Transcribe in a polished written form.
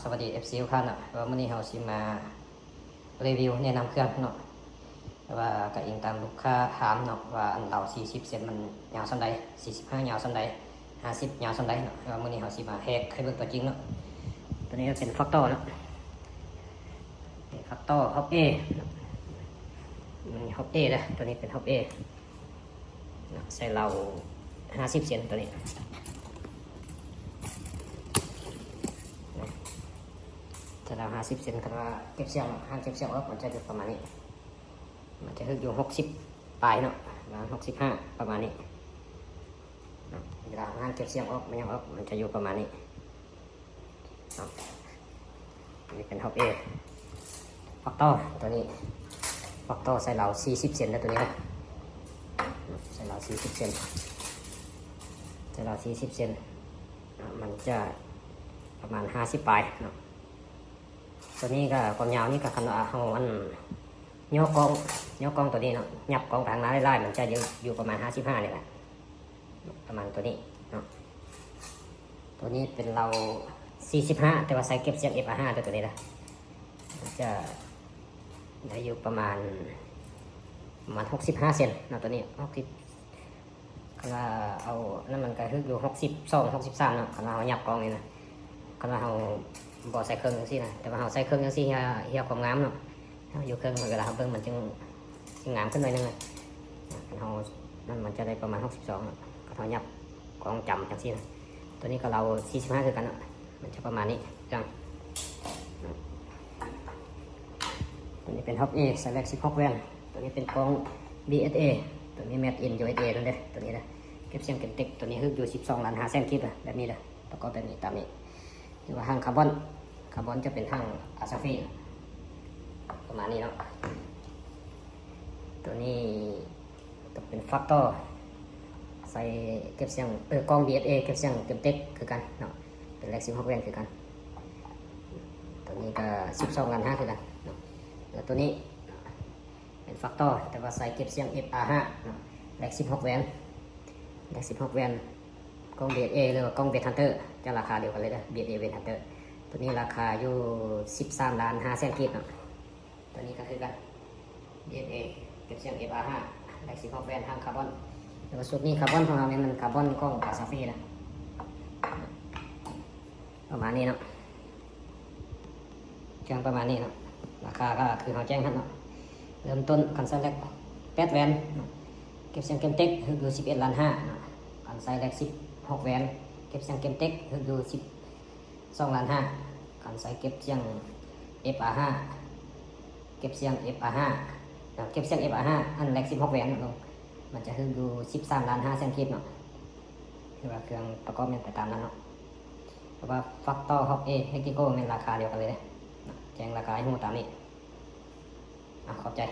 สวัสดี FC ทุกท่านว่ามื้อนี้เราสิมารีวิวแนะนำเครื่องเนาะว่าก็อิงตามลูกค้าถามเนาะว่าอันเตา40เซนมันยาวส่ำใด45ยาวส่ำใด50ยาวส่ำใดเนาะว่ามื้อนี้เราสิมาแฮกให้เบิ่งตัวจริงเนาะตัวนี้เป็นฟักตอร์เนาะฟักตอร์ฮอป A มันฮอป A นะตัวนี้เป็นฮอป A ใส่เรา50เซนตัวนี้ถ้าเรา50เซนคือว่าเก็บเสียงห่างเก็บเสียงออกมันจะอยู่ประมาณนี้มันจะอยู่60ปลายเนาะประมาณ65ประมาณนี้เวลาห่างเก็บเสียงออกมันยังออกมันจะอยู่ประมาณนี้นี่เป็นฮอป A ฟักตอร์ตัวนี้ฟักตอร์ใส่เรา40เซนนะตัวนี้นะใส่เรา40เซนใส่เรา40เซนมันจะประมาณ50ปลายเนาะตัวนี้ก็ความยาวนี่ก็ขนาดเอาอันย่อกองตัวนี้เนาะยับกองทางน้าไล่ๆมันจะอยู่ประมาณ55นี่แหละประมาณตัวนี้เนาะตัวนี้เป็นเรา45แต่ว่าใส่เก็บเสียง F5 ตัวนี้นะมันจะได้อยู่ประมาณ65เซนเนาะตัวนี้60ขนาดเอานั่นมันก็คืออยู่62 63เนาะขนาดเอายับกองนี่นะขนาดเอาบ่ใส่เครื่องจังซี่นะแต่ว่าเราใส่เครื่องจังซี่เฮียความงามเนาะอยู่เครื่องเวลาเราเบิ่งมันจึงงามขึ้นหน่อยนึงเลยเรานั่นมันจะได้ประมาณ62เนาะก็เท่ายับกองจำจังซี่นะตัวนี้ก็เรา45คือกันเนาะมันจะประมาณนี้จังตัวนี้เป็น Hop A ใส่แว็ก16แว่นตัวนี้เป็นกอง BSA ตัวนี้ Made in USA นั่นเด้อตัวนี้นะเก็บเสียงเก็บเต็กตัวนี้คืออยู่12ล้าน5แสนคลิปแบบนี้เลยประกอบแบบนี้ตามนี้หรือว่าห้างคาร์บอนจะเป็นห้างอาซาฟีประมาณนี้เนาะตัวนี้จะเป็นฟักตอร์ใส่เก็บเสียงกล้อง BSA เก็บเสียงเก็บเต็กคือกันเนาะเป็นแร็ก16แว่นคือกันตัวนี้ก็12ล้าน5คือกันเนาะแล้วตัวนี้เป็นฟักตอร์แต่ว่าใส่เก็บเสียง FR5 เนาะแร็ก16แว่นแร็ก16แว่นกล้อง BSA หรือว่ากล้อง Red Hunter จะราคาเดียวกันเลยนะ BSA Red Hunter ตัวนี้ราคาอยู่13ล้าน5แสนกีบเนาะตัวนี้ก็คือกัน BSA เก็บเสียง FR5 แร็ก16แว่นทางคาร์บอนแต่ว่าสุดนี้คาร์บอนของเราเนี่ยมันคาร์บอนกล้องอาซาฟีนะประมาณนี้เนาะแจ้งประมาณนี้เนาะราคาก็คือเขาแจ้งครับเนาะเริ่มต้นคันไซแร็ก8แว่นเก็บเสียงเกมเต็กคืออยู่11ล้าน5คันไซแร็ก16แว่นเก็บเสียงเกมเต็กคืออยู่12ล้าน5คันไซเก็บเสียง FR5 เก็บเสียง FR5 เก็บเสียง FR5 อันแร็ก16แว่นลงมันจะคืออยู่13ล้าน5แสนคลิปเนาะคือว่าเครื่องประกอบมันไปตามนั้นเนาะเพราะว่าฟักตอร์ฮอป A เฮกิโก้มันราคาเดียวกันเลยนะแจ้งราคาให้หูตามนี้ขอบใจ